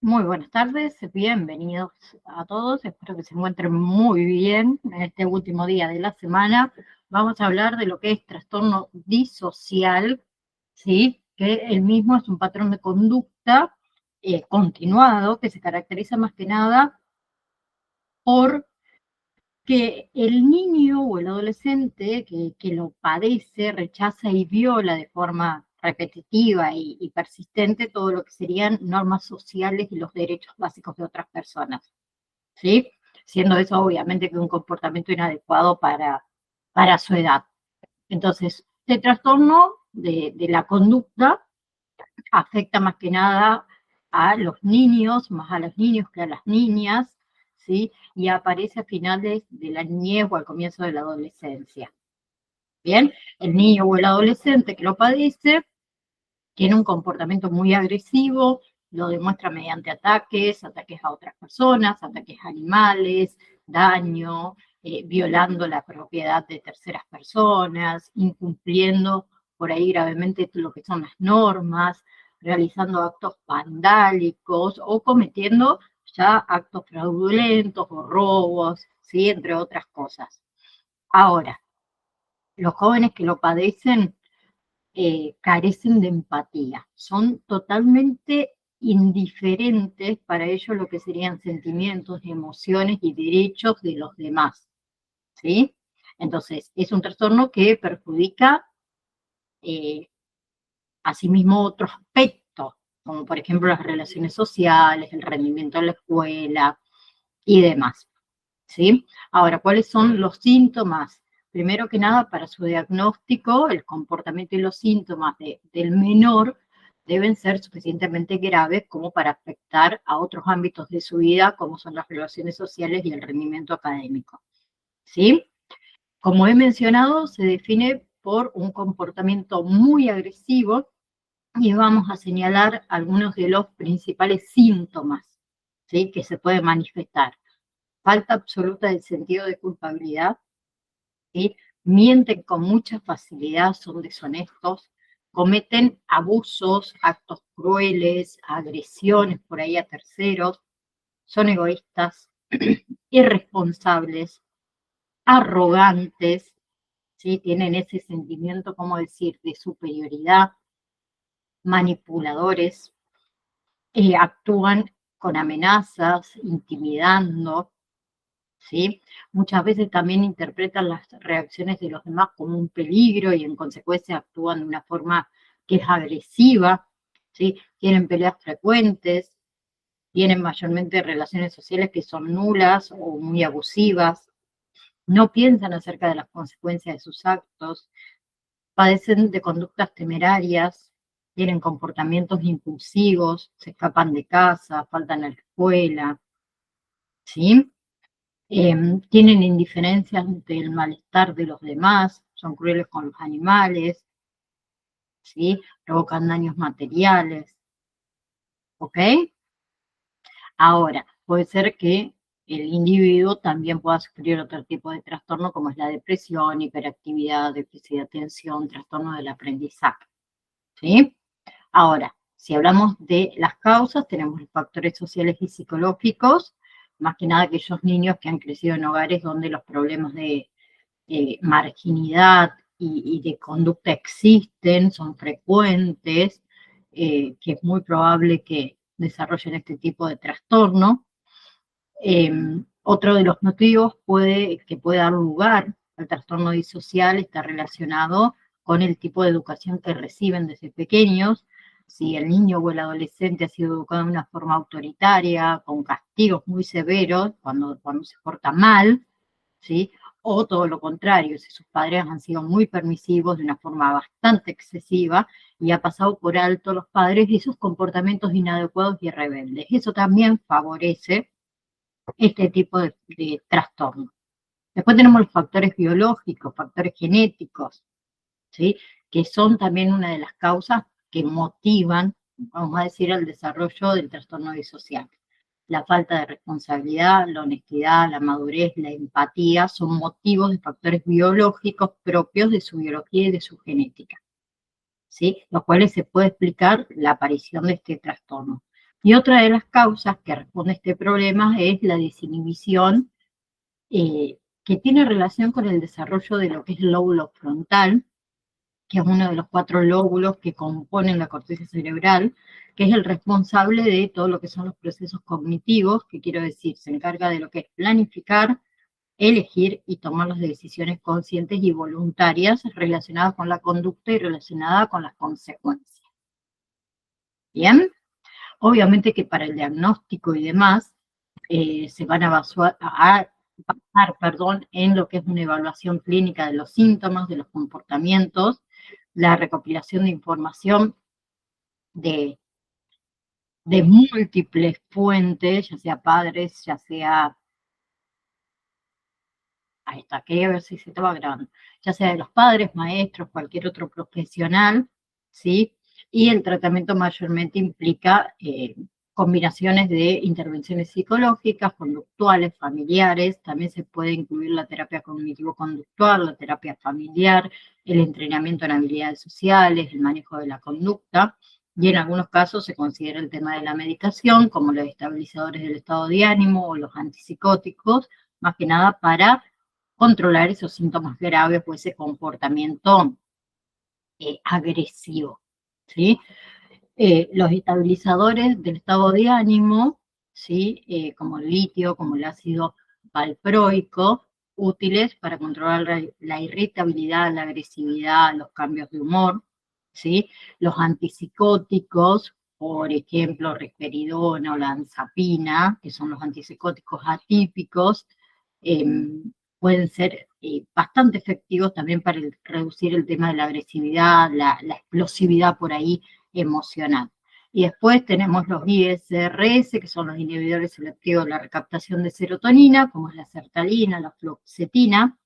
Muy buenas tardes, bienvenidos a todos, espero que se encuentren muy bien en este último día de la semana. Vamos a hablar de lo que es trastorno disocial, ¿sí? Que el mismo es un patrón de conducta continuado que se caracteriza más que nada por que el niño o el adolescente que lo padece rechaza y viola de forma repetitiva y persistente todo lo que serían normas sociales y los derechos básicos de otras personas, ¿sí? Siendo eso obviamente que un comportamiento inadecuado para su edad. Entonces, este trastorno de la conducta afecta más que nada a los niños, más a los niños que a las niñas, ¿sí? Y aparece a finales de la niñez o al comienzo de la adolescencia. Bien, el niño o el adolescente que lo padece tiene un comportamiento muy agresivo, lo demuestra mediante ataques a otras personas, ataques a animales, daño, violando la propiedad de terceras personas, incumpliendo por ahí gravemente lo que son las normas, realizando actos vandálicos o cometiendo ya actos fraudulentos o robos, ¿sí? Entre otras cosas. Ahora, los jóvenes que lo padecen carecen de empatía, son totalmente indiferentes para ellos lo que serían sentimientos, emociones y derechos de los demás, ¿sí? Entonces, es un trastorno que perjudica eh, asimismo otro aspecto, como por ejemplo las relaciones sociales, el rendimiento en la escuela y demás, ¿sí? Ahora, ¿cuáles son los síntomas? Primero que nada, para su diagnóstico, el comportamiento y los síntomas del menor deben ser suficientemente graves como para afectar a otros ámbitos de su vida, como son las relaciones sociales y el rendimiento académico, ¿sí? Como he mencionado, se define por un comportamiento muy agresivo y vamos a señalar algunos de los principales síntomas, ¿sí? Que se pueden manifestar. Falta absoluta del sentido de culpabilidad, ¿sí? Mienten con mucha facilidad, son deshonestos, cometen abusos, actos crueles, agresiones por ahí a terceros, son egoístas, irresponsables, arrogantes, ¿sí? Tienen ese sentimiento, como decir, de superioridad, manipuladores, actúan con amenazas, intimidando, ¿sí? Muchas veces también interpretan las reacciones de los demás como un peligro y en consecuencia actúan de una forma que es agresiva, ¿sí? Tienen peleas frecuentes, tienen mayormente relaciones sociales que son nulas o muy abusivas, no piensan acerca de las consecuencias de sus actos, padecen de conductas temerarias, tienen comportamientos impulsivos, se escapan de casa, faltan a la escuela, ¿sí? Tienen indiferencia ante el malestar de los demás, son crueles con los animales, ¿sí? Provocan daños materiales, ¿ok? Ahora, puede ser que el individuo también pueda sufrir otro tipo de trastorno como es la depresión, hiperactividad, déficit de atención, trastorno del aprendizaje, ¿sí? Ahora, si hablamos de las causas, tenemos los factores sociales y psicológicos, más que nada aquellos niños que han crecido en hogares donde los problemas de marginidad y de conducta existen, son frecuentes, que es muy probable que desarrollen este tipo de trastorno. Otro de los motivos que puede dar lugar al trastorno disocial está relacionado con el tipo de educación que reciben desde pequeños. Si el niño o el adolescente ha sido educado de una forma autoritaria, con castigos muy severos, cuando se porta mal, ¿sí? O todo lo contrario, si sus padres han sido muy permisivos de una forma bastante excesiva y ha pasado por alto los padres y sus comportamientos inadecuados y rebeldes. Eso también favorece este tipo de trastorno. Después tenemos los factores biológicos, factores genéticos, ¿sí? Que son también una de las causas que motivan, vamos a decir, el desarrollo del trastorno disocial. La falta de responsabilidad, la honestidad, la madurez, la empatía son motivos de factores biológicos propios de su biología y de su genética, ¿sí? Los cuales se puede explicar la aparición de este trastorno. Y otra de las causas que responde a este problema es la desinhibición, que tiene relación con el desarrollo de lo que es el lóbulo frontal, que es uno de los 4 lóbulos que componen la corteza cerebral, que es el responsable de todo lo que son los procesos cognitivos, que quiero decir, se encarga de lo que es planificar, elegir y tomar las decisiones conscientes y voluntarias relacionadas con la conducta y relacionadas con las consecuencias. ¿Bien? Obviamente que para el diagnóstico y demás se van a basar, en lo que es una evaluación clínica de los síntomas, de los comportamientos, la recopilación de información de múltiples fuentes, ya sea padres, ya sea, ahí está, quería ver si se estaba grabando, ya sea de los padres, maestros, cualquier otro profesional, ¿sí? Y el tratamiento mayormente implica combinaciones de intervenciones psicológicas, conductuales, familiares, también se puede incluir la terapia cognitivo-conductual, la terapia familiar, el entrenamiento en habilidades sociales, el manejo de la conducta, y en algunos casos se considera el tema de la medicación, como los estabilizadores del estado de ánimo o los antipsicóticos, más que nada para controlar esos síntomas graves o ese comportamiento agresivo, ¿sí? Los estabilizadores del estado de ánimo, ¿sí? Como el litio, como el ácido valproico, útiles para controlar la irritabilidad, la agresividad, los cambios de humor, ¿sí? Los antipsicóticos, por ejemplo, risperidona o lanzapina, que son los antipsicóticos atípicos, pueden ser bastante efectivos también para reducir el tema de la agresividad, la explosividad por ahí emocional. Y después tenemos los ISRS, que son los inhibidores selectivos de la recaptación de serotonina, como es la sertralina, la fluoxetina,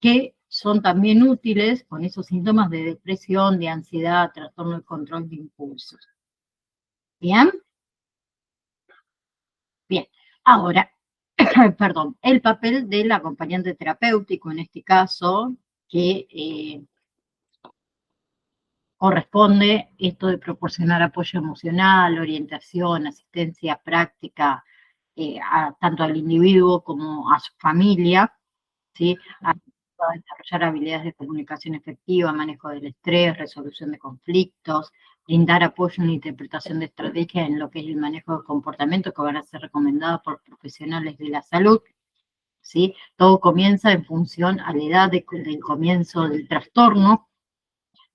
que son también útiles con esos síntomas de depresión, de ansiedad, trastorno de control de impulsos. ¿Bien? Bien. Ahora, perdón, el papel del acompañante terapéutico en este caso, que corresponde esto de proporcionar apoyo emocional, orientación, asistencia práctica, tanto al individuo como a su familia, ¿sí? A desarrollar habilidades de comunicación efectiva, manejo del estrés, resolución de conflictos, brindar apoyo en la interpretación de estrategias en lo que es el manejo de comportamientos que van a ser recomendados por profesionales de la salud, ¿sí? Todo comienza en función a la edad del comienzo del trastorno.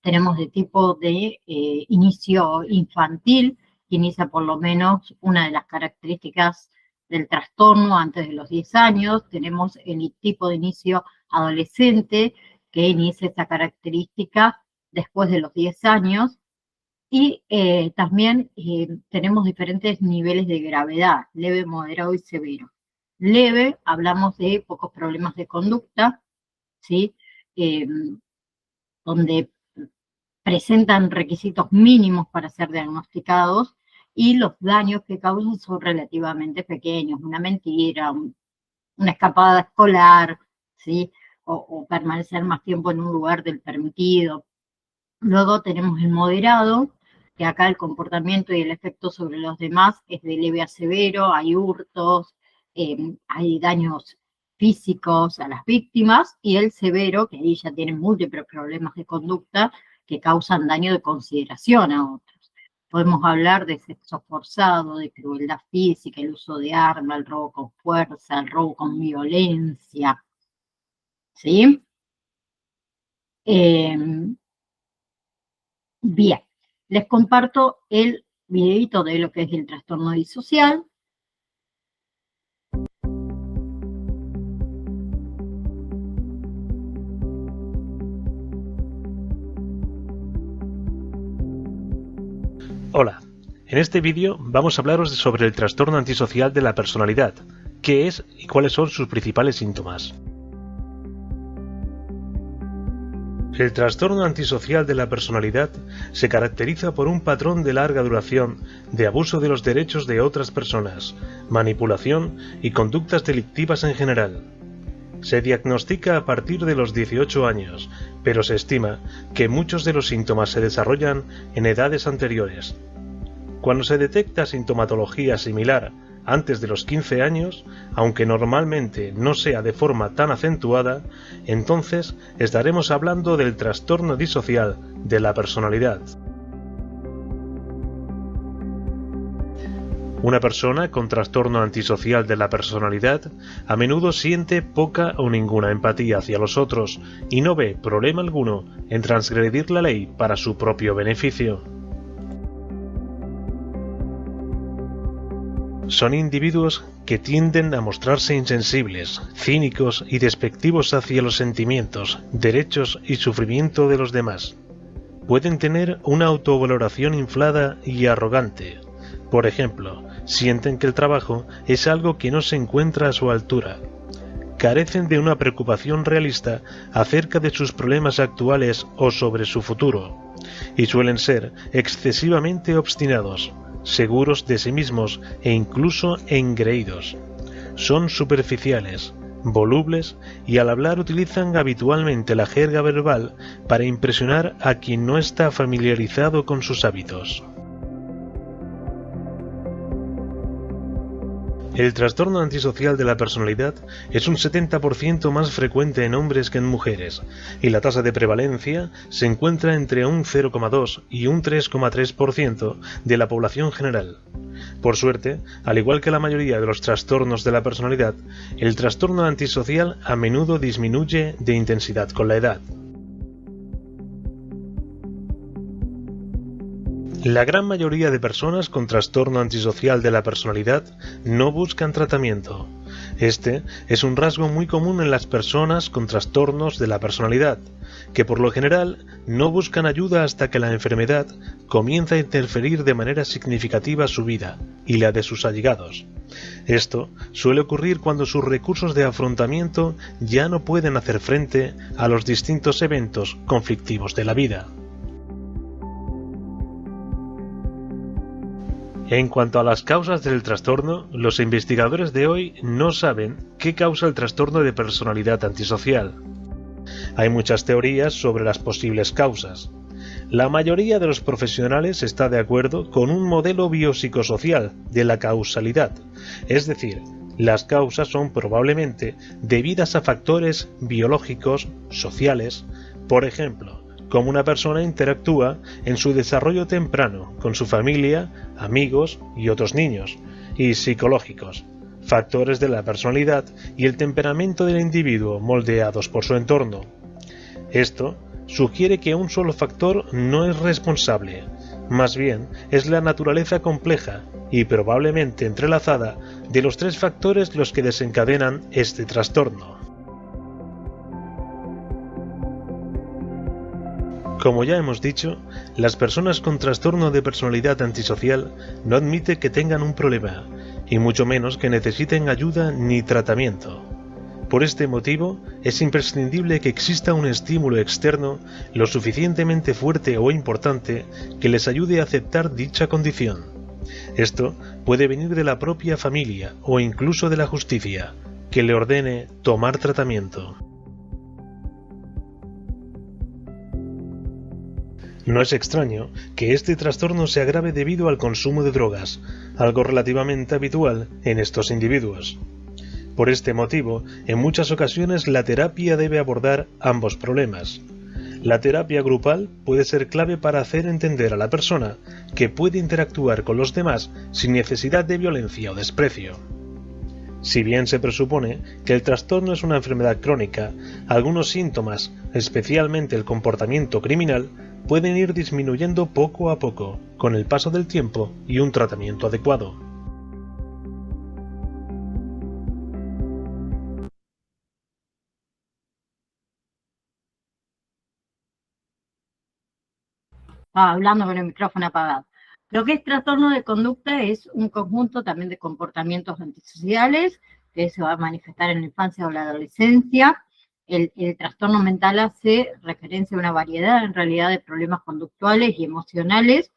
Tenemos de tipo de inicio infantil, que inicia por lo menos una de las características del trastorno antes de los 10 años. Tenemos el tipo de inicio adolescente, que inicia esta característica después de los 10 años. Y también tenemos diferentes niveles de gravedad, leve, moderado y severo. Leve, hablamos de pocos problemas de conducta, ¿sí? Donde presentan requisitos mínimos para ser diagnosticados y los daños que causan son relativamente pequeños, una mentira, una escapada escolar, ¿sí? O permanecer más tiempo en un lugar del permitido. Luego tenemos el moderado, que acá el comportamiento y el efecto sobre los demás es de leve a severo, hay hurtos, hay daños físicos a las víctimas, y el severo, que ahí ya tiene múltiples problemas de conducta que causan daño de consideración a otros. Podemos hablar de sexo forzado, de crueldad física, el uso de arma, el robo con fuerza, el robo con violencia, ¿sí? Bien, les comparto el videito de lo que es el trastorno disocial. Hola, en este vídeo vamos a hablaros sobre el trastorno antisocial de la personalidad, qué es y cuáles son sus principales síntomas. El trastorno antisocial de la personalidad se caracteriza por un patrón de larga duración de abuso de los derechos de otras personas, manipulación y conductas delictivas en general. Se diagnostica a partir de los 18 años, pero se estima que muchos de los síntomas se desarrollan en edades anteriores. Cuando se detecta sintomatología similar antes de los 15 años, aunque normalmente no sea de forma tan acentuada, entonces estaremos hablando del trastorno disocial de la personalidad. Una persona con trastorno antisocial de la personalidad a menudo siente poca o ninguna empatía hacia los otros y no ve problema alguno en transgredir la ley para su propio beneficio. Son individuos que tienden a mostrarse insensibles, cínicos y despectivos hacia los sentimientos, derechos y sufrimiento de los demás. Pueden tener una autovaloración inflada y arrogante. Por ejemplo, sienten que el trabajo es algo que no se encuentra a su altura. Carecen de una preocupación realista acerca de sus problemas actuales o sobre su futuro, y suelen ser excesivamente obstinados, seguros de sí mismos e incluso engreídos. Son superficiales, volubles y al hablar utilizan habitualmente la jerga verbal para impresionar a quien no está familiarizado con sus hábitos. El trastorno antisocial de la personalidad es un 70% más frecuente en hombres que en mujeres, y la tasa de prevalencia se encuentra entre un 0,2 y un 3,3% de la población general. Por suerte, al igual que la mayoría de los trastornos de la personalidad, el trastorno antisocial a menudo disminuye de intensidad con la edad. La gran mayoría de personas con trastorno antisocial de la personalidad no buscan tratamiento. Este es un rasgo muy común en las personas con trastornos de la personalidad, que por lo general no buscan ayuda hasta que la enfermedad comienza a interferir de manera significativa su vida y la de sus allegados. Esto suele ocurrir cuando sus recursos de afrontamiento ya no pueden hacer frente a los distintos eventos conflictivos de la vida. En cuanto a las causas del trastorno, los investigadores de hoy no saben qué causa el trastorno de personalidad antisocial. Hay muchas teorías sobre las posibles causas. La mayoría de los profesionales está de acuerdo con un modelo biopsicosocial de la causalidad, es decir, las causas son probablemente debidas a factores biológicos, sociales, por ejemplo, cómo una persona interactúa en su desarrollo temprano con su familia, amigos y otros niños, y psicológicos, factores de la personalidad y el temperamento del individuo moldeados por su entorno. Esto sugiere que un solo factor no es responsable, más bien es la naturaleza compleja y probablemente entrelazada de los tres factores los que desencadenan este trastorno. Como ya hemos dicho, las personas con trastorno de personalidad antisocial no admiten que tengan un problema, y mucho menos que necesiten ayuda ni tratamiento. Por este motivo, es imprescindible que exista un estímulo externo lo suficientemente fuerte o importante que les ayude a aceptar dicha condición. Esto puede venir de la propia familia o incluso de la justicia, que le ordene tomar tratamiento. No es extraño que este trastorno se agrave debido al consumo de drogas, algo relativamente habitual en estos individuos. Por este motivo, en muchas ocasiones la terapia debe abordar ambos problemas. La terapia grupal puede ser clave para hacer entender a la persona que puede interactuar con los demás sin necesidad de violencia o desprecio. Si bien se presupone que el trastorno es una enfermedad crónica, algunos síntomas, especialmente el comportamiento criminal, pueden ir disminuyendo poco a poco, con el paso del tiempo y un tratamiento adecuado. Hablando con el micrófono apagado. Lo que es trastorno de conducta es un conjunto también de comportamientos antisociales que se va a manifestar en la infancia o la adolescencia. El trastorno mental hace referencia a una variedad en realidad de problemas conductuales y emocionales.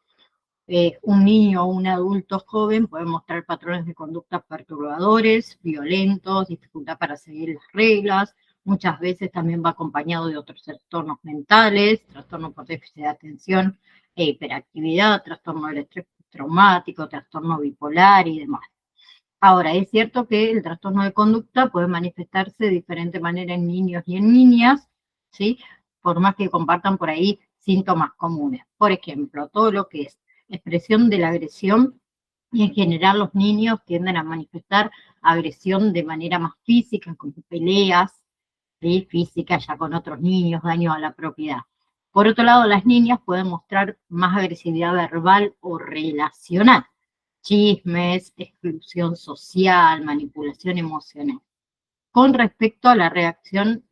Un niño o un adulto joven puede mostrar patrones de conducta perturbadores, violentos, dificultad para seguir las reglas. Muchas veces también va acompañado de otros trastornos mentales, trastorno por déficit de atención e hiperactividad, trastorno del estrés postraumático, trastorno bipolar y demás. Ahora, es cierto que el trastorno de conducta puede manifestarse de diferente manera en niños y en niñas, ¿sí? Por más que compartan por ahí síntomas comunes. Por ejemplo, todo lo que es expresión de la agresión, y en general los niños tienden a manifestar agresión de manera más física, como peleas, ¿sí? Físicas ya con otros niños, daño a la propiedad. Por otro lado, las niñas pueden mostrar más agresividad verbal o relacional, chismes, exclusión social, manipulación emocional. Con respecto a la reacción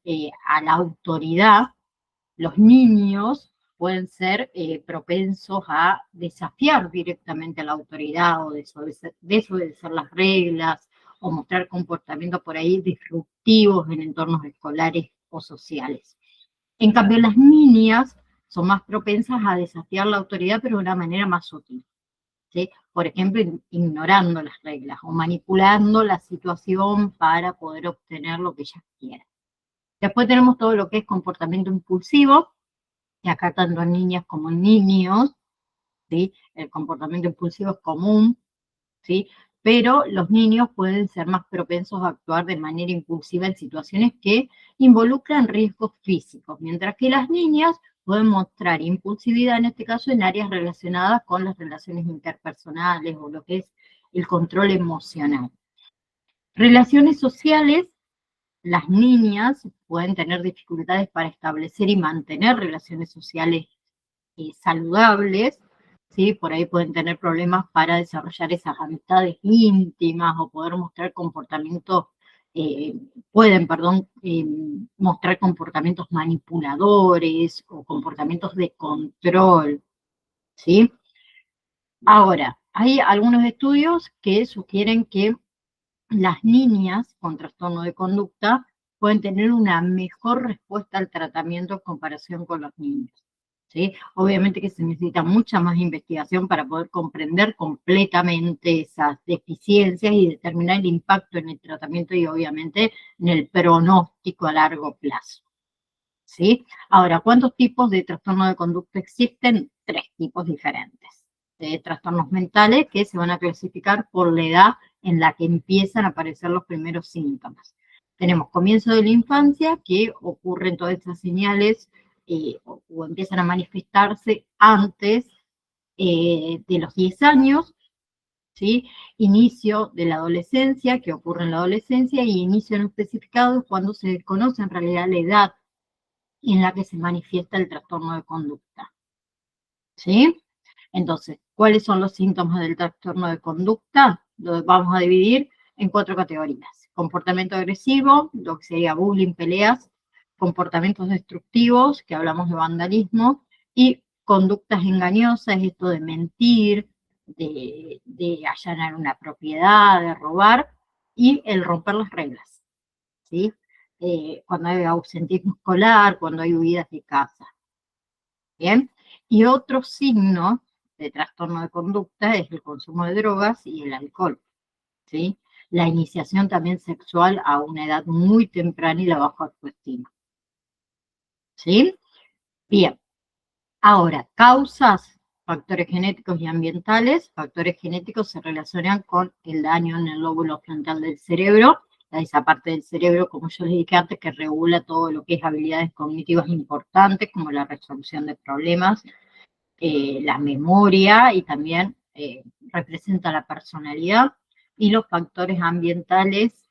a la autoridad, los niños pueden ser propensos a desafiar directamente a la autoridad o desobedecer las reglas o mostrar comportamientos por ahí disruptivos en entornos escolares o sociales. En cambio, las niñas son más propensas a desafiar la autoridad, pero de una manera más sutil, ¿sí? Por ejemplo, ignorando las reglas o manipulando la situación para poder obtener lo que ellas quieren. Después tenemos todo lo que es comportamiento impulsivo, y acá tanto en niñas como en niños, ¿sí? El comportamiento impulsivo es común, ¿sí? Pero los niños pueden ser más propensos a actuar de manera impulsiva en situaciones que involucran riesgos físicos, mientras que las niñas pueden mostrar impulsividad, en este caso, en áreas relacionadas con las relaciones interpersonales o lo que es el control emocional. Relaciones sociales, las niñas pueden tener dificultades para establecer y mantener relaciones sociales saludables, ¿sí? Por ahí pueden tener problemas para desarrollar esas amistades íntimas o poder mostrar comportamientos, mostrar comportamientos manipuladores o comportamientos de control, ¿sí? Ahora, hay algunos estudios que sugieren que las niñas con trastorno de conducta pueden tener una mejor respuesta al tratamiento en comparación con los niños, ¿sí? Obviamente que se necesita mucha más investigación para poder comprender completamente esas deficiencias y determinar el impacto en el tratamiento y obviamente en el pronóstico a largo plazo, ¿sí? Ahora, ¿cuántos tipos de trastorno de conducta existen? 3 tipos diferentes de trastornos mentales que se van a clasificar por la edad en la que empiezan a aparecer los primeros síntomas. Tenemos comienzo de la infancia, que ocurren todas esas señales o empiezan a manifestarse antes de los 10 años, ¿sí? Inicio de la adolescencia, que ocurre en la adolescencia, y inicio no especificado cuando se desconoce en realidad la edad en la que se manifiesta el trastorno de conducta, ¿sí? Entonces, ¿cuáles son los síntomas del trastorno de conducta? Lo vamos a dividir en 4 categorías. Comportamiento agresivo, lo que sería bullying, peleas, comportamientos destructivos, que hablamos de vandalismo, y conductas engañosas, esto de mentir, de allanar una propiedad, de robar, y el romper las reglas, ¿sí? Cuando hay ausentismo escolar, cuando hay huidas de casa. ¿Bien? Y otro signo de trastorno de conducta es el consumo de drogas y el alcohol, ¿sí? La iniciación también sexual a una edad muy temprana y la baja autoestima, ¿sí? Bien, ahora, causas, factores genéticos y ambientales. Factores genéticos se relacionan con el daño en el lóbulo frontal del cerebro, esa parte del cerebro, como yo les dije antes, que regula todo lo que es habilidades cognitivas importantes, como la resolución de problemas, la memoria, y también representa la personalidad. Y los factores ambientales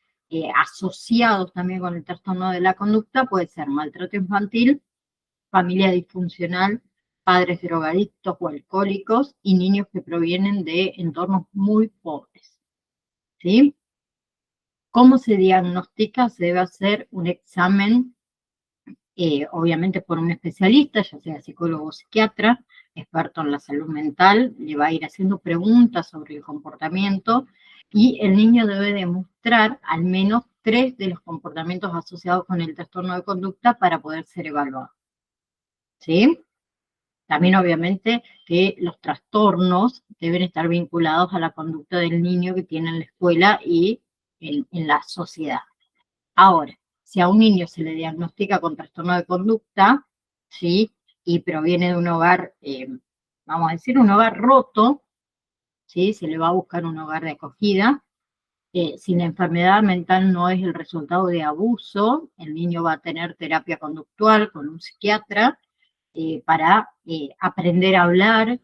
asociados también con el trastorno de la conducta puede ser maltrato infantil, familia disfuncional, padres drogadictos o alcohólicos y niños que provienen de entornos muy pobres, ¿sí? ¿Cómo se diagnostica? Se debe hacer un examen, obviamente por un especialista, ya sea psicólogo o psiquiatra, experto en la salud mental, le va a ir haciendo preguntas sobre el comportamiento y el niño debe demostrar al menos 3 de los comportamientos asociados con el trastorno de conducta para poder ser evaluado, ¿sí? También obviamente que los trastornos deben estar vinculados a la conducta del niño que tiene en la escuela y en la sociedad. Ahora, si a un niño se le diagnostica con trastorno de conducta, ¿sí? Y proviene de un hogar, vamos a decir, un hogar roto, ¿sí? Se le va a buscar un hogar de acogida. Si la enfermedad mental no es el resultado de abuso, el niño va a tener terapia conductual con un psiquiatra para aprender a hablar,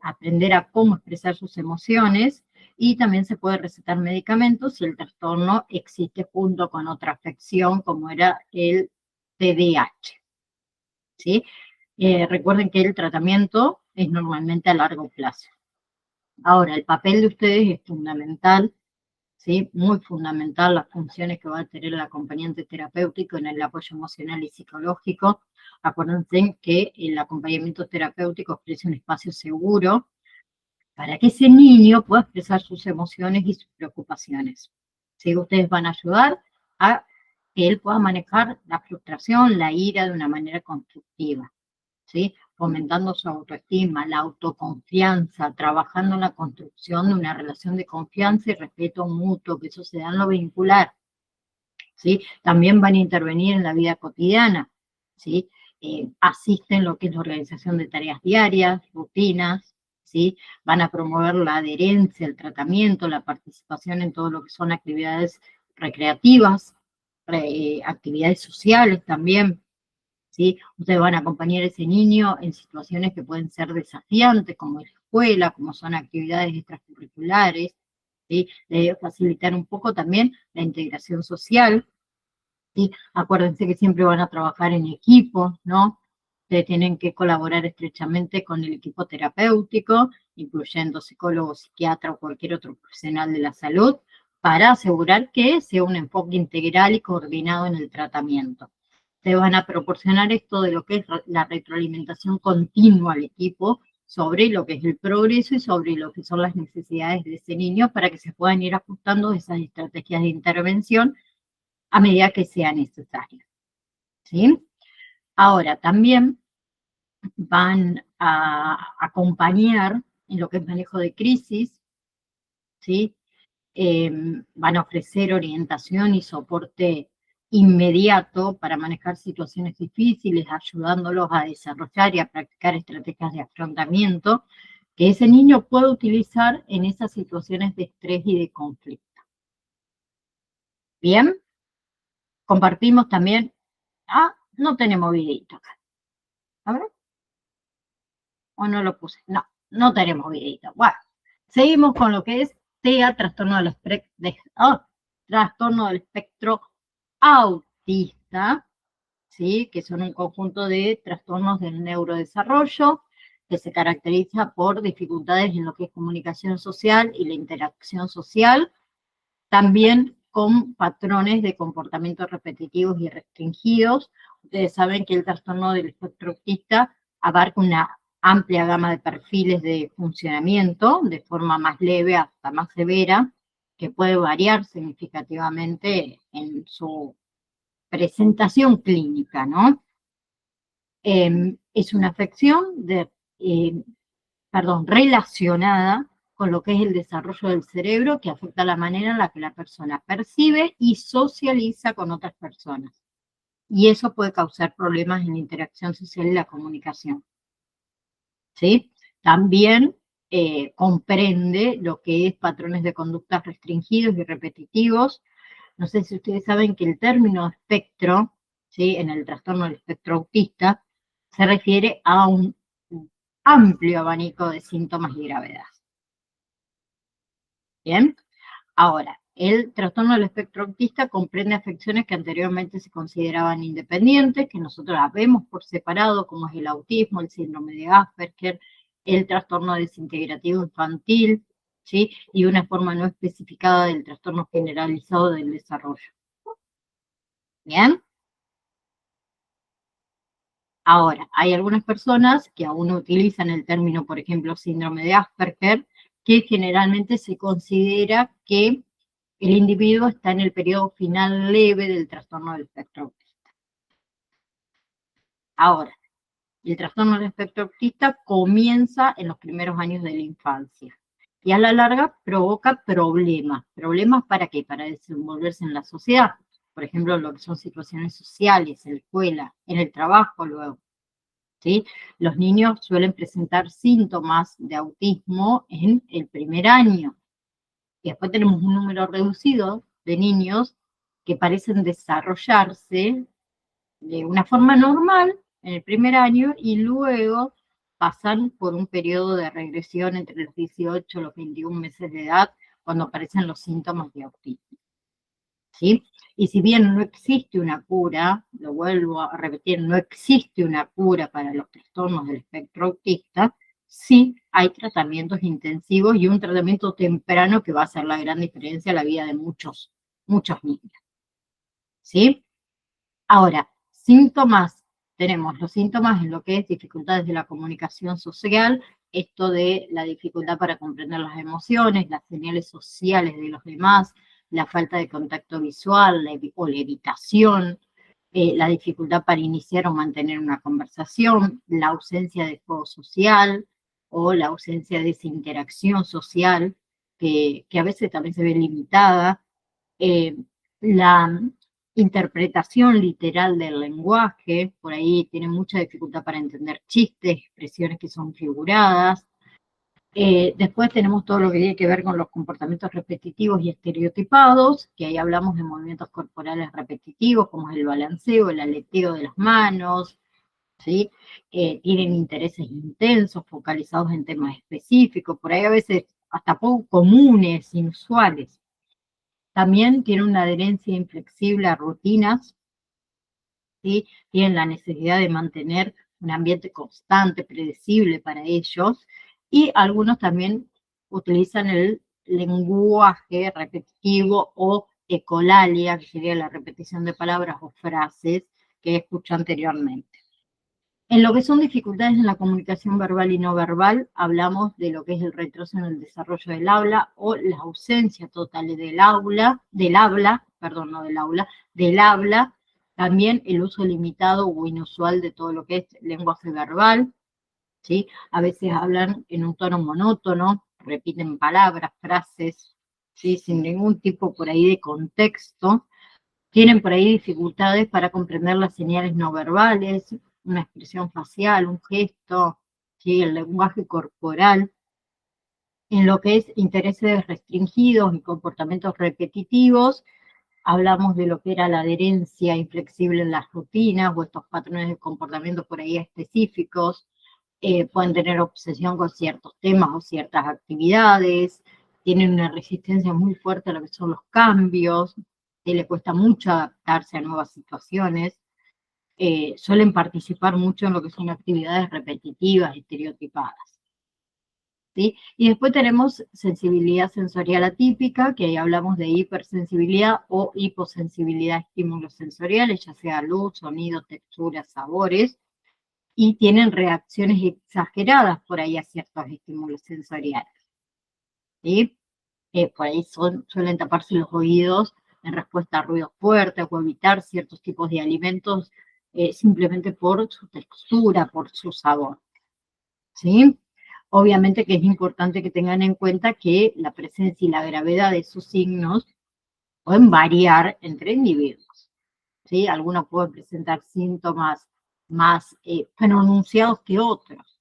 aprender a cómo expresar sus emociones, y también se puede recetar medicamentos si el trastorno existe junto con otra afección como era el TDAH, ¿sí? Recuerden que el tratamiento es normalmente a largo plazo. Ahora, el papel de ustedes es fundamental, ¿sí? Muy fundamental las funciones que va a tener el acompañante terapéutico en el apoyo emocional y psicológico. Acuérdense que el acompañamiento terapéutico ofrece un espacio seguro para que ese niño pueda expresar sus emociones y sus preocupaciones. ¿Sí? Ustedes van a ayudar a que él pueda manejar la frustración, la ira de una manera constructiva, ¿sí? Fomentando su autoestima, la autoconfianza, trabajando en la construcción de una relación de confianza y respeto mutuo, que eso se da en lo vincular, ¿sí? También van a intervenir en la vida cotidiana, ¿sí? Asisten en lo que es la organización de tareas diarias, rutinas, ¿sí? Van a promover la adherencia, el tratamiento, la participación en todo lo que son actividades recreativas, actividades sociales también, ¿sí? Ustedes van a acompañar a ese niño en situaciones que pueden ser desafiantes, como la escuela, como son actividades extracurriculares, ¿sí? Facilitar un poco también la integración social, ¿sí? Acuérdense que siempre van a trabajar en equipo, ¿no? Ustedes tienen que colaborar estrechamente con el equipo terapéutico, incluyendo psicólogo, psiquiatra o cualquier otro profesional de la salud, para asegurar que sea un enfoque integral y coordinado en el tratamiento. Te van a proporcionar esto de lo que es la retroalimentación continua al equipo sobre lo que es el progreso y sobre lo que son las necesidades de ese niño para que se puedan ir ajustando esas estrategias de intervención a medida que sea necesario, ¿sí? Ahora, también van a acompañar en lo que es manejo de crisis, ¿sí? Van a ofrecer orientación y soporte inmediato para manejar situaciones difíciles, ayudándolos a desarrollar y a practicar estrategias de afrontamiento que ese niño puede utilizar en esas situaciones de estrés y de conflicto. Bien, compartimos también. No tenemos videito acá. A ver, o no lo puse. No, no tenemos videito. Bueno, seguimos con lo que es TEA, trastorno del espectro autista, ¿sí? Que son un conjunto de trastornos del neurodesarrollo que se caracteriza por dificultades en lo que es comunicación social y la interacción social, también con patrones de comportamiento repetitivos y restringidos. Ustedes saben que el trastorno del espectro autista abarca una amplia gama de perfiles de funcionamiento, de forma más leve hasta más severa, que puede variar significativamente en su presentación clínica, ¿no? Es una afección relacionada con lo que es el desarrollo del cerebro, que afecta la manera en la que la persona percibe y socializa con otras personas. Y eso puede causar problemas en la interacción social y la comunicación, ¿sí? También comprende lo que es patrones de conductas restringidos y repetitivos. No sé si ustedes saben que el término espectro, ¿sí? En el trastorno del espectro autista, se refiere a un amplio abanico de síntomas y gravedad. Bien, ahora, el trastorno del espectro autista comprende afecciones que anteriormente se consideraban independientes, que nosotros las vemos por separado, como es el autismo, el síndrome de Asperger, el trastorno desintegrativo infantil, ¿sí? Y una forma no especificada del trastorno generalizado del desarrollo. Bien. Ahora, hay algunas personas que aún utilizan el término, por ejemplo, síndrome de Asperger, que generalmente se considera que el individuo está en el periodo final leve del trastorno del espectro autista. Ahora, el trastorno del espectro autista comienza en los primeros años de la infancia y a la larga provoca problemas. ¿Problemas para qué? Para desenvolverse en la sociedad. Por ejemplo, lo que son situaciones sociales, en la escuela, en el trabajo luego. ¿sí? Los niños suelen presentar síntomas de autismo en el primer año. Y después tenemos un número reducido de niños que parecen desarrollarse de una forma normal en el primer año y luego pasan por un periodo de regresión entre los 18 y los 21 meses de edad, cuando aparecen los síntomas de autismo. ¿Sí? Y si bien no existe una cura, lo vuelvo a repetir, no existe una cura para los trastornos del espectro autista, sí hay tratamientos intensivos y un tratamiento temprano que va a hacer la gran diferencia en la vida de muchos niños. ¿Sí? Ahora, síntomas, tenemos los síntomas en lo que es dificultades de la comunicación social, esto de la dificultad para comprender las emociones, las señales sociales de los demás, la falta de contacto visual o la evitación, la dificultad para iniciar o mantener una conversación, la ausencia de juego social o la ausencia de esa interacción social que a veces también se ve limitada, la interpretación literal del lenguaje, por ahí tiene mucha dificultad para entender chistes, expresiones que son figuradas. Después tenemos todo lo que tiene que ver con los comportamientos repetitivos y estereotipados, que ahí hablamos de movimientos corporales repetitivos, como es el balanceo, el aleteo de las manos, ¿sí? Tienen intereses intensos, focalizados en temas específicos, por ahí a veces hasta poco comunes, inusuales. También tienen una adherencia inflexible a rutinas, ¿sí? Tienen la necesidad de mantener un ambiente constante, predecible para ellos, y algunos también utilizan el lenguaje repetitivo o ecolalia, que sería la repetición de palabras o frases que escuché anteriormente. En lo que son dificultades en la comunicación verbal y no verbal, hablamos de lo que es el retroceso en el desarrollo del habla o la ausencia total del habla, también el uso limitado o inusual de todo lo que es lenguaje verbal, ¿sí? A veces hablan en un tono monótono, repiten palabras, frases, ¿sí? Sin ningún tipo por ahí de contexto. Tienen por ahí dificultades para comprender las señales no verbales, una expresión facial, un gesto, ¿sí? El lenguaje corporal. En lo que es intereses restringidos y comportamientos repetitivos, hablamos de lo que era la adherencia inflexible en las rutinas o estos patrones de comportamiento por ahí específicos. Pueden tener obsesión con ciertos temas o ciertas actividades, tienen una resistencia muy fuerte a lo que son los cambios, le cuesta mucho adaptarse a nuevas situaciones, suelen participar mucho en lo que son actividades repetitivas, estereotipadas. ¿Sí? Y después tenemos sensibilidad sensorial atípica, que ahí hablamos de hipersensibilidad o hiposensibilidad a estímulos sensoriales, ya sea luz, sonido, texturas, sabores, y tienen reacciones exageradas por ahí a ciertos estímulos sensoriales. ¿Sí? Por ahí suelen taparse los oídos en respuesta a ruidos fuertes o evitar ciertos tipos de alimentos simplemente por su textura, por su sabor. ¿Sí? Obviamente que es importante que tengan en cuenta que la presencia y la gravedad de esos signos pueden variar entre individuos. ¿Sí? Algunos pueden presentar síntomas más pronunciados que otros.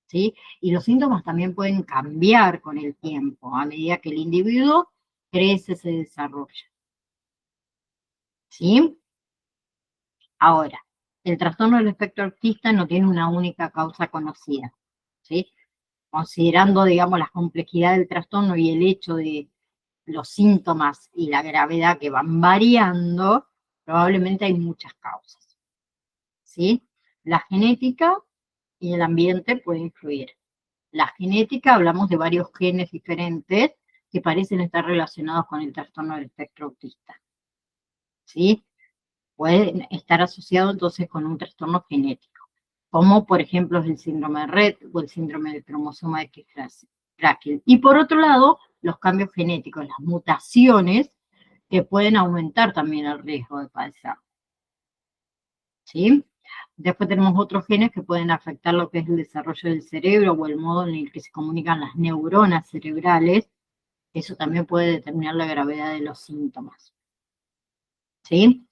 ¿Sí? Y los síntomas también pueden cambiar con el tiempo, a medida que el individuo crece, se desarrolla. ¿Sí? Ahora, el trastorno del espectro autista no tiene una única causa conocida. ¿Sí? Considerando, digamos, la complejidad del trastorno y el hecho de los síntomas y la gravedad que van variando, probablemente hay muchas causas. ¿Sí? La genética y el ambiente pueden influir. La genética, hablamos de varios genes diferentes que parecen estar relacionados con el trastorno del espectro autista. ¿Sí? Pueden estar asociados entonces con un trastorno genético, como por ejemplo el síndrome de Rett o el síndrome del cromosoma X frágil. Y por otro lado, los cambios genéticos, las mutaciones que pueden aumentar también el riesgo de padecer. ¿Sí? Después tenemos otros genes que pueden afectar lo que es el desarrollo del cerebro o el modo en el que se comunican las neuronas cerebrales. Eso también puede determinar la gravedad de los síntomas. ¿Sí?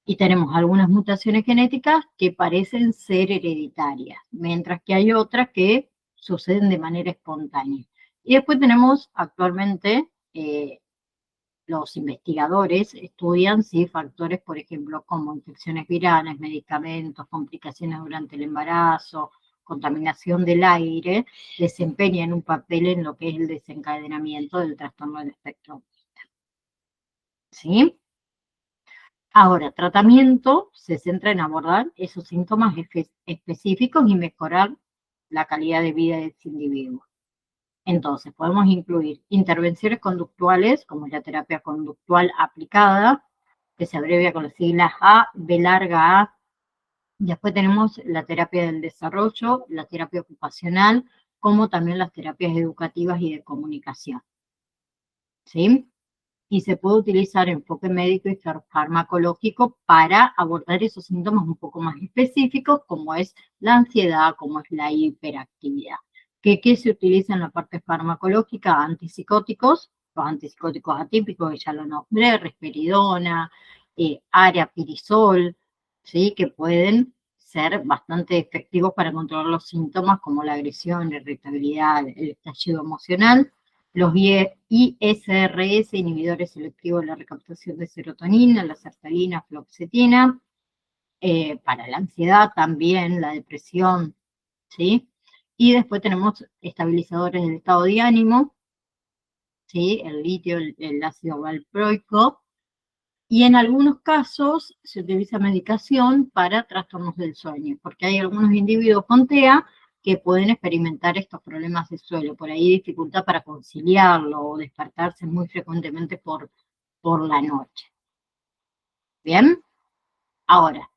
Y tenemos algunas mutaciones genéticas que parecen ser hereditarias, mientras que hay otras que suceden de manera espontánea. Y después tenemos actualmente, los investigadores estudian si factores, por ejemplo, como infecciones virales, medicamentos, complicaciones durante el embarazo, contaminación del aire, desempeñan un papel en lo que es el desencadenamiento del trastorno del espectro autista. ¿Sí? Ahora, tratamiento se centra en abordar esos síntomas específicos y mejorar la calidad de vida de ese individuo. Entonces, podemos incluir intervenciones conductuales, como la terapia conductual aplicada, que se abrevia con las siglas A, B larga A. Después tenemos la terapia del desarrollo, la terapia ocupacional, como también las terapias educativas y de comunicación. ¿Sí? Y se puede utilizar enfoque médico y farmacológico para abordar esos síntomas un poco más específicos, como es la ansiedad, como es la hiperactividad. ¿Qué se utiliza en la parte farmacológica? Antipsicóticos, los antipsicóticos atípicos, que ya lo nombré, risperidona, aripiprazol, ¿sí? Que pueden ser bastante efectivos para controlar los síntomas como la agresión, la irritabilidad, el estallido emocional. Los ISRS, inhibidores selectivos de la recaptación de serotonina, la sertralina, fluoxetina, para la ansiedad también, la depresión, ¿sí? Y después tenemos estabilizadores del estado de ánimo, ¿sí? El litio, el ácido valproico, y en algunos casos se utiliza medicación para trastornos del sueño, porque hay algunos individuos con TEA que pueden experimentar estos problemas de sueño, por ahí dificultad para conciliarlo o despertarse muy frecuentemente por la noche. ¿Bien? Ahora,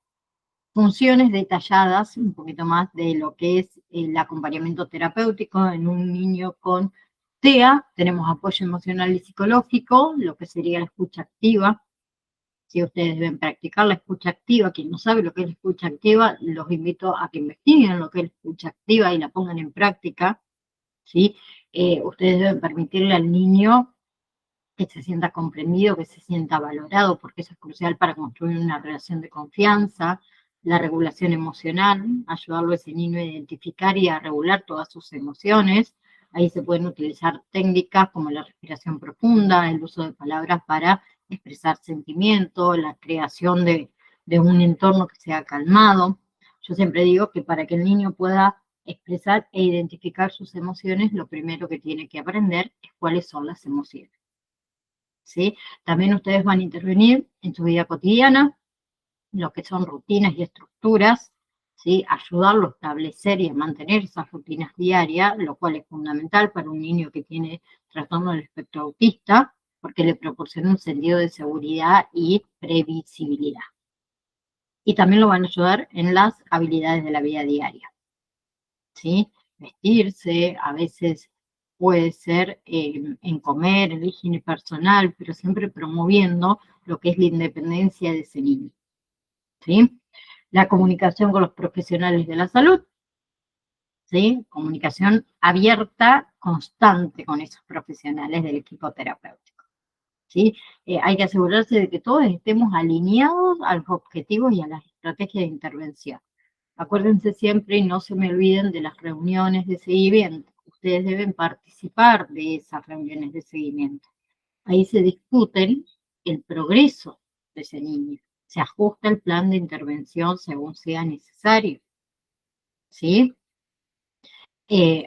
funciones detalladas, un poquito más de lo que es el acompañamiento terapéutico en un niño con TEA. Tenemos apoyo emocional y psicológico, lo que sería la escucha activa. Si ustedes deben practicar la escucha activa, quien no sabe lo que es la escucha activa, los invito a que investiguen lo que es la escucha activa y la pongan en práctica, ¿sí? Ustedes deben permitirle al niño que se sienta comprendido, que se sienta valorado, porque eso es crucial para construir una relación de confianza. La regulación emocional, ayudarlo a ese niño a identificar y a regular todas sus emociones. Ahí se pueden utilizar técnicas como la respiración profunda, el uso de palabras para expresar sentimientos, la creación de un entorno que sea calmado. Yo siempre digo que para que el niño pueda expresar e identificar sus emociones, lo primero que tiene que aprender es cuáles son las emociones. ¿Sí? También ustedes van a intervenir en su vida cotidiana, lo que son rutinas y estructuras, ¿sí? Ayudarlo a establecer y a mantener esas rutinas diarias, lo cual es fundamental para un niño que tiene trastorno del espectro autista, porque le proporciona un sentido de seguridad y previsibilidad. Y también lo van a ayudar en las habilidades de la vida diaria, ¿sí? Vestirse, a veces puede ser en comer, en la higiene personal, pero siempre promoviendo lo que es la independencia de ese niño, ¿sí? La comunicación con los profesionales de la salud, ¿sí? Comunicación abierta, constante con esos profesionales del equipo terapéutico, ¿sí? Hay que asegurarse de que todos estemos alineados a los objetivos y a las estrategias de intervención. Acuérdense siempre y no se me olviden de las reuniones de seguimiento. Ustedes deben participar de esas reuniones de seguimiento. Ahí se discuten el progreso de ese niño. Se ajusta el plan de intervención según sea necesario, ¿sí?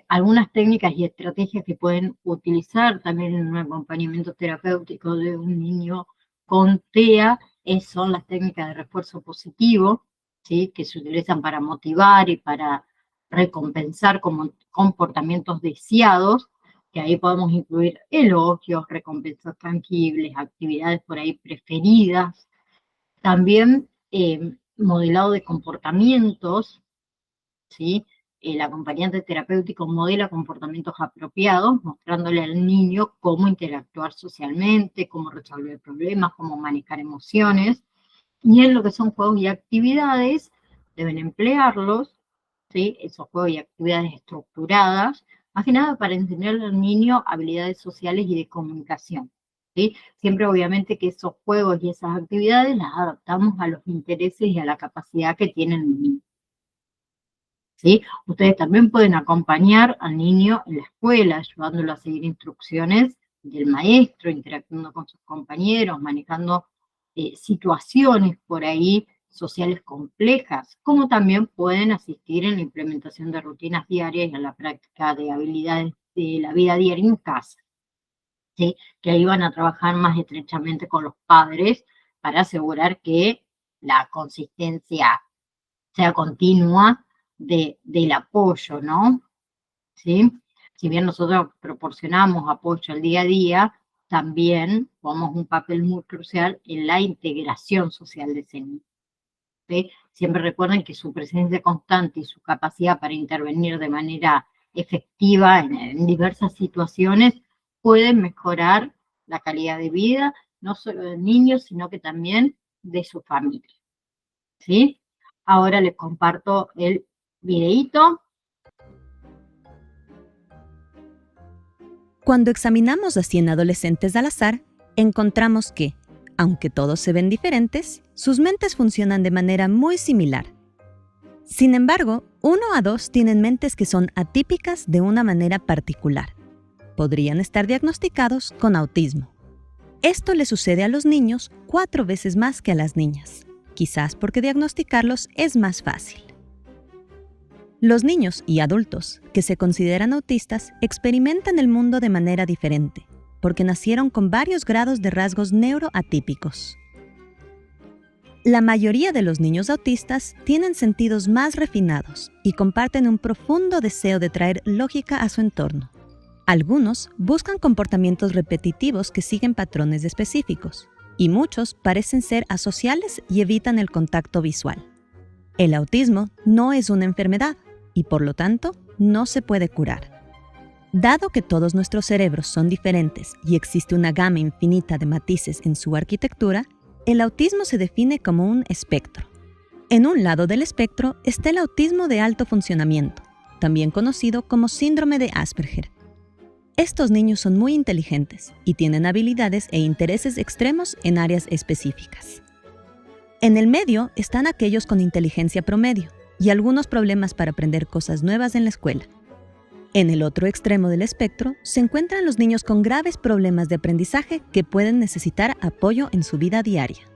Algunas técnicas y estrategias que pueden utilizar también en un acompañamiento terapéutico de un niño con TEA son las técnicas de refuerzo positivo, ¿sí? Que se utilizan para motivar y para recompensar como comportamientos deseados, que ahí podemos incluir elogios, recompensas tangibles, actividades por ahí preferidas. También modelado de comportamientos, ¿sí? El acompañante terapéutico modela comportamientos apropiados, mostrándole al niño cómo interactuar socialmente, cómo resolver problemas, cómo manejar emociones. Y en lo que son juegos y actividades, deben emplearlos, ¿sí? Esos juegos y actividades estructuradas, más que nada para enseñarle al niño habilidades sociales y de comunicación, ¿sí? Siempre obviamente que esos juegos y esas actividades las adaptamos a los intereses y a la capacidad que tienen el niño, ¿sí? Ustedes también pueden acompañar al niño en la escuela, ayudándolo a seguir instrucciones del maestro, interactuando con sus compañeros, manejando situaciones por ahí sociales complejas, como también pueden asistir en la implementación de rutinas diarias y en la práctica de habilidades de la vida diaria en casa, ¿sí? Que ahí van a trabajar más estrechamente con los padres para asegurar que la consistencia sea continua del apoyo, ¿no? ¿Sí? Si bien nosotros proporcionamos apoyo al día a día, también jugamos un papel muy crucial en la integración social de ese niño, ¿sí? Siempre recuerden que su presencia constante y su capacidad para intervenir de manera efectiva en diversas situaciones pueden mejorar la calidad de vida, no solo del niño, sino que también de su familia, ¿sí? Ahora les comparto el videíto. Cuando examinamos a 100 adolescentes al azar, encontramos que, aunque todos se ven diferentes, sus mentes funcionan de manera muy similar. Sin embargo, 1 a 2 tienen mentes que son atípicas de una manera particular. Podrían estar diagnosticados con autismo. Esto le sucede a los niños 4 veces más que a las niñas, quizás porque diagnosticarlos es más fácil. Los niños y adultos que se consideran autistas experimentan el mundo de manera diferente, porque nacieron con varios grados de rasgos neuroatípicos. La mayoría de los niños autistas tienen sentidos más refinados y comparten un profundo deseo de traer lógica a su entorno. Algunos buscan comportamientos repetitivos que siguen patrones específicos, y muchos parecen ser asociales y evitan el contacto visual. El autismo no es una enfermedad, y por lo tanto, no se puede curar. Dado que todos nuestros cerebros son diferentes y existe una gama infinita de matices en su arquitectura, el autismo se define como un espectro. En un lado del espectro está el autismo de alto funcionamiento, también conocido como síndrome de Asperger. Estos niños son muy inteligentes y tienen habilidades e intereses extremos en áreas específicas. En el medio están aquellos con inteligencia promedio y algunos problemas para aprender cosas nuevas en la escuela. En el otro extremo del espectro se encuentran los niños con graves problemas de aprendizaje que pueden necesitar apoyo en su vida diaria.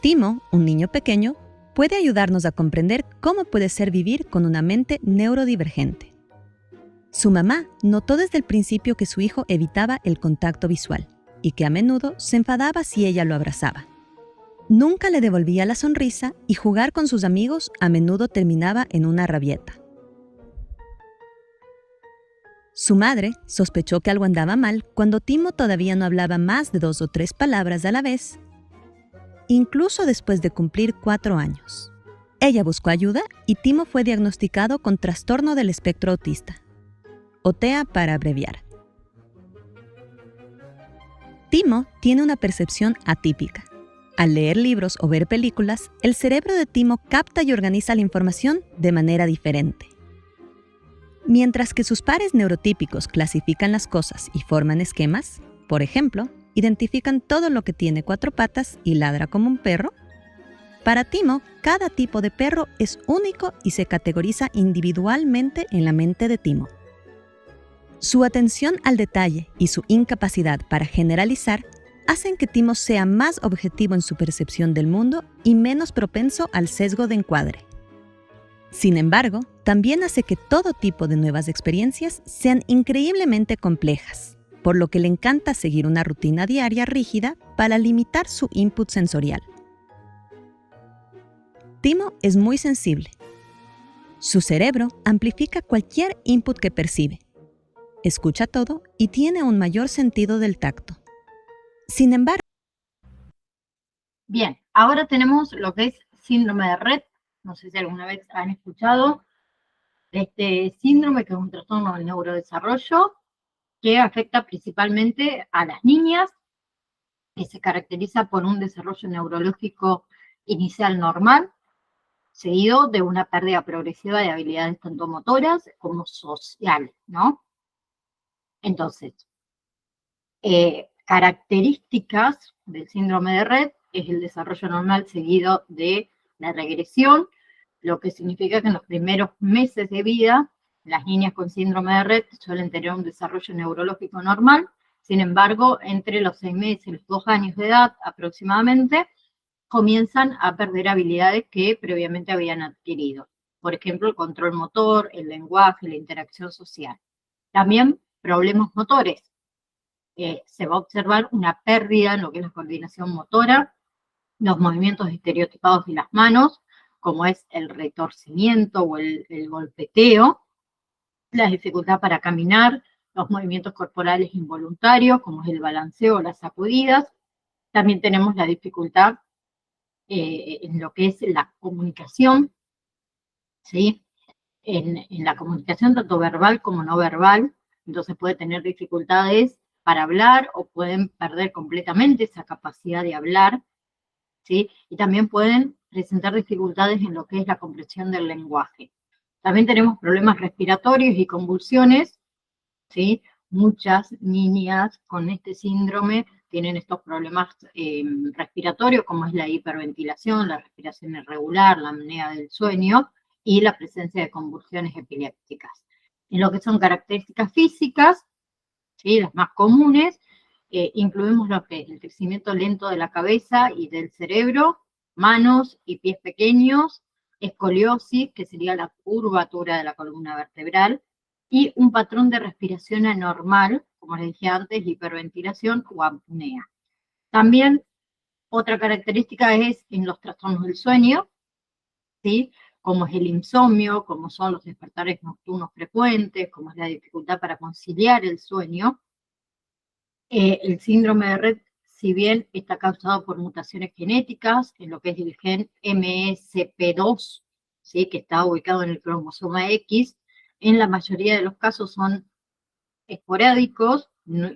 Timo, un niño pequeño, puede ayudarnos a comprender cómo puede ser vivir con una mente neurodivergente. Su mamá notó desde el principio que su hijo evitaba el contacto visual y que a menudo se enfadaba si ella lo abrazaba. Nunca le devolvía la sonrisa y jugar con sus amigos a menudo terminaba en una rabieta. Su madre sospechó que algo andaba mal cuando Timo todavía no hablaba más de 2 o 3 palabras a la vez, incluso después de cumplir 4 años. Ella buscó ayuda y Timo fue diagnosticado con trastorno del espectro autista, o TEA para abreviar. Timo tiene una percepción atípica. Al leer libros o ver películas, el cerebro de Timo capta y organiza la información de manera diferente. Mientras que sus pares neurotípicos clasifican las cosas y forman esquemas, por ejemplo, identifican todo lo que tiene 4 patas y ladra como un perro, para Timo, cada tipo de perro es único y se categoriza individualmente en la mente de Timo. Su atención al detalle y su incapacidad para generalizar hacen que Timo sea más objetivo en su percepción del mundo y menos propenso al sesgo de encuadre. Sin embargo, también hace que todo tipo de nuevas experiencias sean increíblemente complejas, por lo que le encanta seguir una rutina diaria rígida para limitar su input sensorial. Timo es muy sensible. Su cerebro amplifica cualquier input que percibe, escucha todo y tiene un mayor sentido del tacto. Sin embargo, bien, ahora tenemos lo que es síndrome de Rett. No sé si alguna vez han escuchado este síndrome, que es un trastorno del neurodesarrollo que afecta principalmente a las niñas, que se caracteriza por un desarrollo neurológico inicial normal, seguido de una pérdida progresiva de habilidades tanto motoras como sociales, ¿no? Entonces, Características del síndrome de Rett es el desarrollo normal seguido de la regresión, lo que significa que en los primeros meses de vida las niñas con síndrome de Rett suelen tener un desarrollo neurológico normal. Sin embargo, entre los 6 meses y los 2 años de edad aproximadamente, comienzan a perder habilidades que previamente habían adquirido. Por ejemplo, el control motor, el lenguaje, la interacción social. También problemas motores. Se va a observar una pérdida en lo que es la coordinación motora, los movimientos estereotipados de las manos, como es el retorcimiento o el golpeteo, la dificultad para caminar, los movimientos corporales involuntarios, como es el balanceo o las sacudidas. También tenemos la dificultad en lo que es la comunicación, ¿sí? En la comunicación tanto verbal como no verbal, entonces puede tener dificultades para hablar o pueden perder completamente esa capacidad de hablar, ¿sí? Y también pueden presentar dificultades en lo que es la comprensión del lenguaje. También tenemos problemas respiratorios y convulsiones, ¿sí? Muchas niñas con este síndrome tienen estos problemas respiratorios, como es la hiperventilación, la respiración irregular, la apnea del sueño y la presencia de convulsiones epilépticas. En lo que son características físicas, ¿sí? Las más comunes, incluimos lo que es el crecimiento lento de la cabeza y del cerebro, manos y pies pequeños, escoliosis, que sería la curvatura de la columna vertebral, y un patrón de respiración anormal, como les dije antes, hiperventilación o apnea. También otra característica es en los trastornos del sueño, ¿sí? Como es el insomnio, como son los despertares nocturnos frecuentes, como es la dificultad para conciliar el sueño. El síndrome de Rett, si bien está causado por mutaciones genéticas, en lo que es el gen MSP2, ¿sí? Que está ubicado en el cromosoma X, en la mayoría de los casos son esporádicos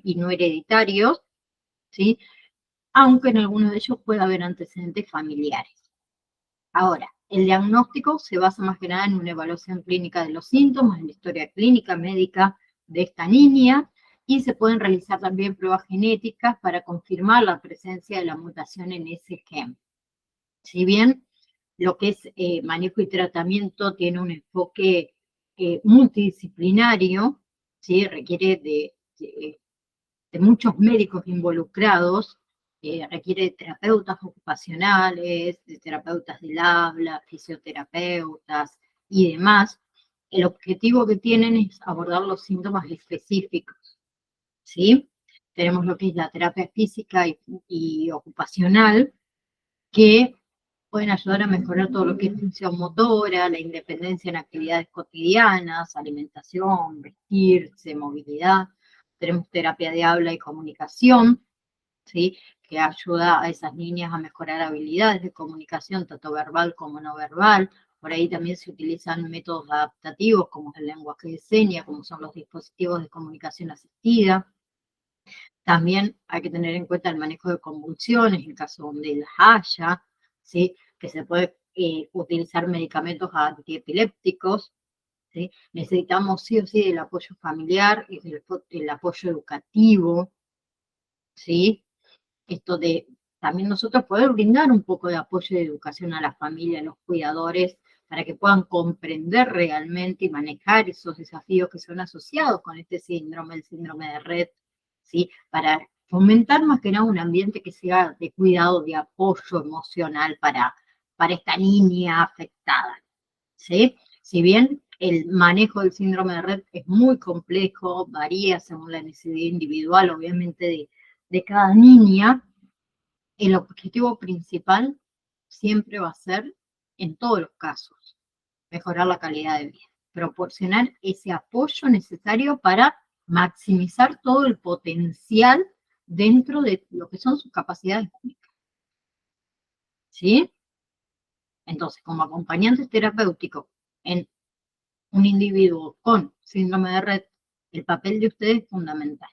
y no hereditarios, ¿sí? Aunque en algunos de ellos puede haber antecedentes familiares. Ahora, el diagnóstico se basa más que nada en una evaluación clínica de los síntomas, en la historia clínica médica de esta niña, y se pueden realizar también pruebas genéticas para confirmar la presencia de la mutación en ese gen. Si bien lo que es manejo y tratamiento tiene un enfoque multidisciplinario, ¿sí? Requiere de muchos médicos involucrados, requiere de terapeutas ocupacionales, de terapeutas del habla, fisioterapeutas y demás. El objetivo que tienen es abordar los síntomas específicos, ¿sí? Tenemos lo que es la terapia física y ocupacional, que pueden ayudar a mejorar todo lo que es función motora, la independencia en actividades cotidianas, alimentación, vestirse, movilidad. Tenemos terapia de habla y comunicación, ¿sí? Que ayuda a esas niñas a mejorar habilidades de comunicación, tanto verbal como no verbal. Por ahí también se utilizan métodos adaptativos, como es el lenguaje de señas, como son los dispositivos de comunicación asistida. También hay que tener en cuenta el manejo de convulsiones, en caso donde las haya, ¿sí? Que se puede utilizar medicamentos antiepilépticos, ¿sí? Necesitamos sí o sí el apoyo familiar y el apoyo educativo, ¿sí? Esto de también nosotros poder brindar un poco de apoyo y de educación a la familia, a los cuidadores, para que puedan comprender realmente y manejar esos desafíos que son asociados con este síndrome, el síndrome de Rett, ¿sí? Para fomentar más que nada un ambiente que sea de cuidado, de apoyo emocional para esta niña afectada, ¿sí? Si bien el manejo del síndrome de Rett es muy complejo, varía según la necesidad individual, obviamente, de cada niña, el objetivo principal siempre va a ser, en todos los casos, mejorar la calidad de vida, proporcionar ese apoyo necesario para maximizar todo el potencial dentro de lo que son sus capacidades únicas, ¿sí? Entonces, como acompañantes terapéuticos en un individuo con síndrome de Rett, el papel de ustedes es fundamental.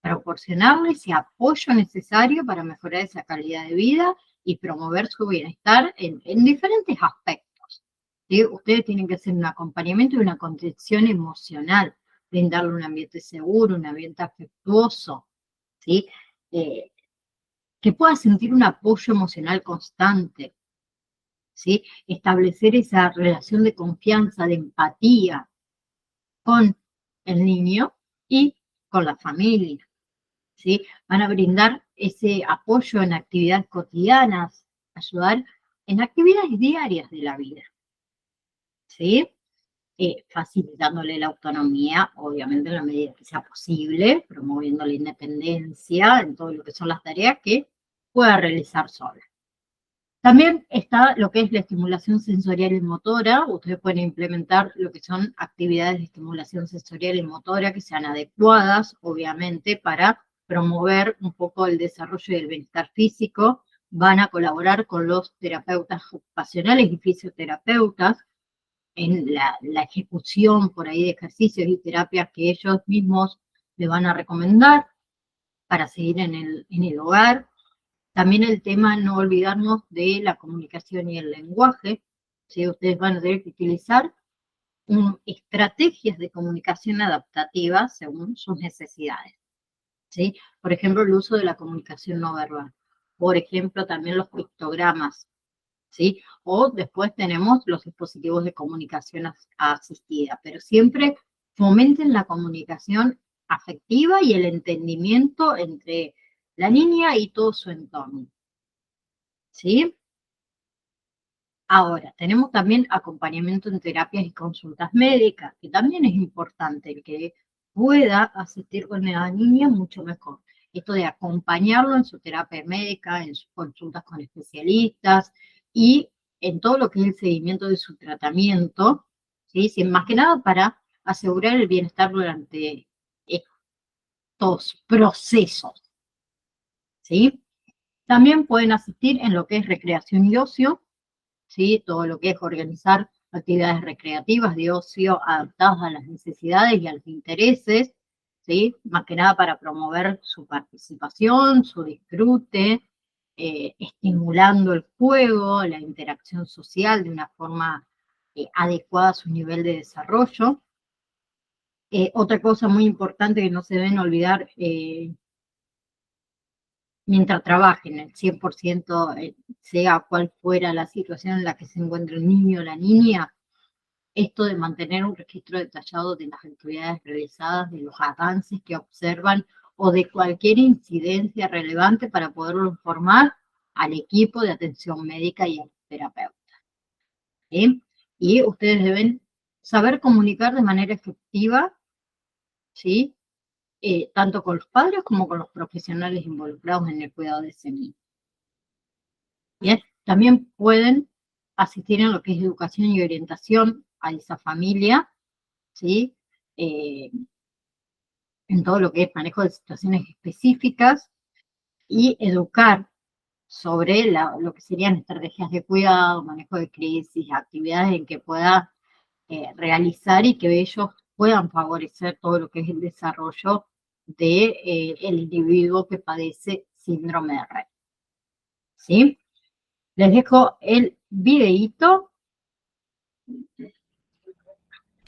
Proporcionarle ese apoyo necesario para mejorar esa calidad de vida y promover su bienestar en diferentes aspectos, ¿sí? Ustedes tienen que hacer un acompañamiento y una contención emocional, brindarle un ambiente seguro, un ambiente afectuoso, ¿sí? Que pueda sentir un apoyo emocional constante, ¿sí? Establecer esa relación de confianza, de empatía con el niño y con la familia, ¿sí? Van a brindar ese apoyo en actividades cotidianas, ayudar en actividades diarias de la vida, ¿sí? Facilitándole la autonomía, obviamente en la medida que sea posible, promoviendo la independencia en todo lo que son las tareas que pueda realizar sola. También está lo que es la estimulación sensorial y motora. Ustedes pueden implementar lo que son actividades de estimulación sensorial y motora que sean adecuadas, obviamente, para promover un poco el desarrollo y el bienestar físico. Van a colaborar con los terapeutas ocupacionales y fisioterapeutas en la ejecución por ahí de ejercicios y terapias que ellos mismos le van a recomendar para seguir en el hogar. También el tema, no olvidarnos de la comunicación y el lenguaje, ¿sí? Ustedes van a tener que utilizar estrategias de comunicación adaptativas según sus necesidades, ¿sí? Por ejemplo, el uso de la comunicación no verbal. Por ejemplo, también los pictogramas, ¿sí? O después tenemos los dispositivos de comunicación asistida, pero siempre fomenten la comunicación afectiva y el entendimiento entre la niña y todo su entorno, ¿sí? Ahora, tenemos también acompañamiento en terapias y consultas médicas, que también es importante, el que pueda asistir con la niña mucho mejor. Esto de acompañarlo en su terapia médica, en sus consultas con especialistas y en todo lo que es el seguimiento de su tratamiento, ¿sí? Más que nada para asegurar el bienestar durante estos procesos, ¿sí? También pueden asistir en lo que es recreación y ocio, ¿sí? Todo lo que es organizar actividades recreativas de ocio adaptadas a las necesidades y a los intereses, ¿sí? Más que nada para promover su participación, su disfrute, estimulando el juego, la interacción social de una forma adecuada a su nivel de desarrollo. Otra cosa muy importante que no se deben olvidar mientras trabajen el 100%, sea cual fuera la situación en la que se encuentre el niño o la niña, esto de mantener un registro detallado de las actividades realizadas, de los avances que observan o de cualquier incidencia relevante para poderlo informar al equipo de atención médica y al terapeuta, ¿sí? Y ustedes deben saber comunicar de manera efectiva, ¿sí? Tanto con los padres como con los profesionales involucrados en el cuidado de ese niño. Bien, también pueden asistir en lo que es educación y orientación a esa familia, ¿sí? En todo lo que es manejo de situaciones específicas y educar sobre lo que serían estrategias de cuidado, manejo de crisis, actividades en que pueda realizar y que ellos puedan favorecer todo lo que es el desarrollo del individuo que padece síndrome de Rett, ¿sí? Les dejo el videíto.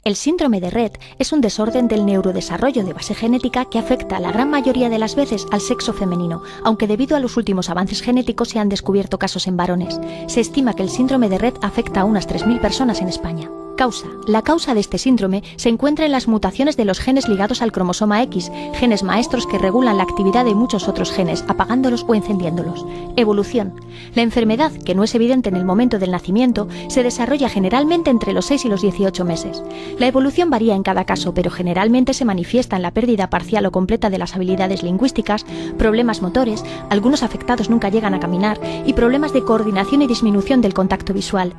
El síndrome de Rett es un desorden del neurodesarrollo de base genética que afecta la gran mayoría de las veces al sexo femenino, aunque debido a los últimos avances genéticos se han descubierto casos en varones. Se estima que el síndrome de Rett afecta a unas 3.000 personas en España. Causa. La causa de este síndrome se encuentra en las mutaciones de los genes ligados al cromosoma X, genes maestros que regulan la actividad de muchos otros genes, apagándolos o encendiéndolos. Evolución. La enfermedad, que no es evidente en el momento del nacimiento, se desarrolla generalmente entre los 6 y los 18 meses. La evolución varía en cada caso, pero generalmente se manifiesta en la pérdida parcial o completa de las habilidades lingüísticas, problemas motores, algunos afectados nunca llegan a caminar, y problemas de coordinación y disminución del contacto visual.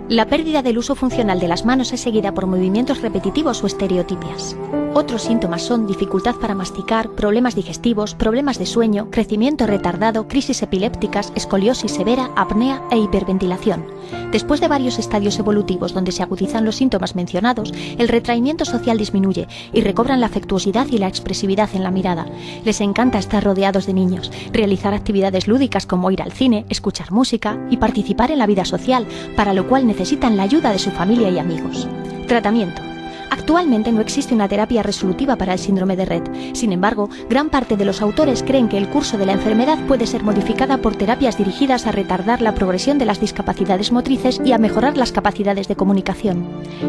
La pérdida del uso funcional de las manos es seguida por movimientos repetitivos o estereotipias. Otros síntomas son dificultad para masticar, problemas digestivos, problemas de sueño, crecimiento retardado, crisis epilépticas, escoliosis severa, apnea e hiperventilación. Después de varios estadios evolutivos donde se agudizan los síntomas mencionados, el retraimiento social disminuye y recobran la afectuosidad y la expresividad en la mirada. Les encanta estar rodeados de niños, realizar actividades lúdicas como ir al cine, escuchar música y participar en la vida social, para lo cual necesitan la ayuda de su familia y amigos. Tratamiento. Actualmente no existe una terapia resolutiva para el síndrome de Rett. Sin embargo, gran parte de los autores creen que el curso de la enfermedad puede ser modificada por terapias dirigidas a retardar la progresión de las discapacidades motrices y a mejorar las capacidades de comunicación.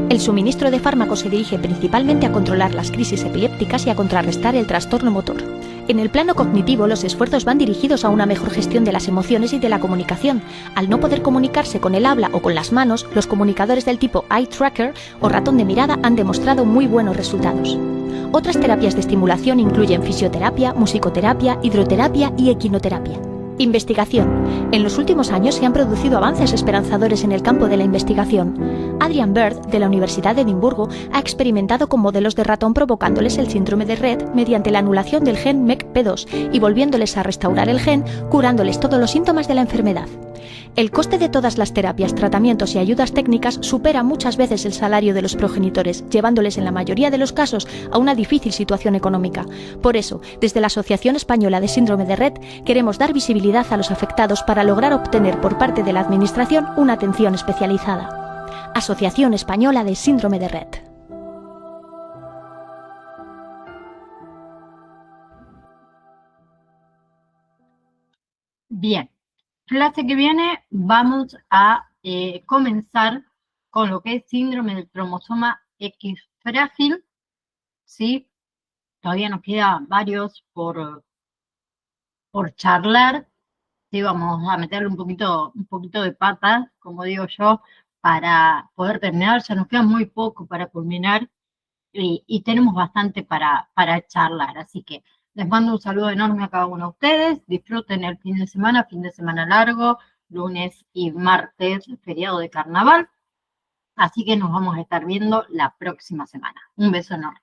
El suministro de fármacos se dirige principalmente a controlar las crisis epilépticas y a contrarrestar el trastorno motor. En el plano cognitivo, los esfuerzos van dirigidos a una mejor gestión de las emociones y de la comunicación. Al no poder comunicarse con el habla o con las manos, los comunicadores del tipo Eye Tracker o ratón de mirada han demostrado muy buenos resultados. Otras terapias de estimulación incluyen fisioterapia, musicoterapia, hidroterapia y equinoterapia. Investigación. En los últimos años se han producido avances esperanzadores en el campo de la investigación. Adrian Bird, de la Universidad de Edimburgo, ha experimentado con modelos de ratón provocándoles el síndrome de Rett mediante la anulación del gen MECP2 y volviéndoles a restaurar el gen, curándoles todos los síntomas de la enfermedad. El coste de todas las terapias, tratamientos y ayudas técnicas supera muchas veces el salario de los progenitores, llevándoles en la mayoría de los casos a una difícil situación económica. Por eso, desde la Asociación Española de Síndrome de Rett, queremos dar visibilidad a los afectados para lograr obtener por parte de la Administración una atención especializada. Asociación Española de Síndrome de Rett. Bien. Clase que viene vamos a comenzar con lo que es síndrome del cromosoma X frágil, ¿sí? Todavía nos quedan varios por charlar, ¿sí? Vamos a meterle un poquito de patas, como digo yo, para poder terminar. Ya nos queda muy poco para culminar y tenemos bastante para charlar, así que les mando un saludo enorme a cada uno de ustedes. Disfruten el fin de semana largo, lunes y martes, feriado de carnaval. Así que nos vamos a estar viendo la próxima semana. Un beso enorme.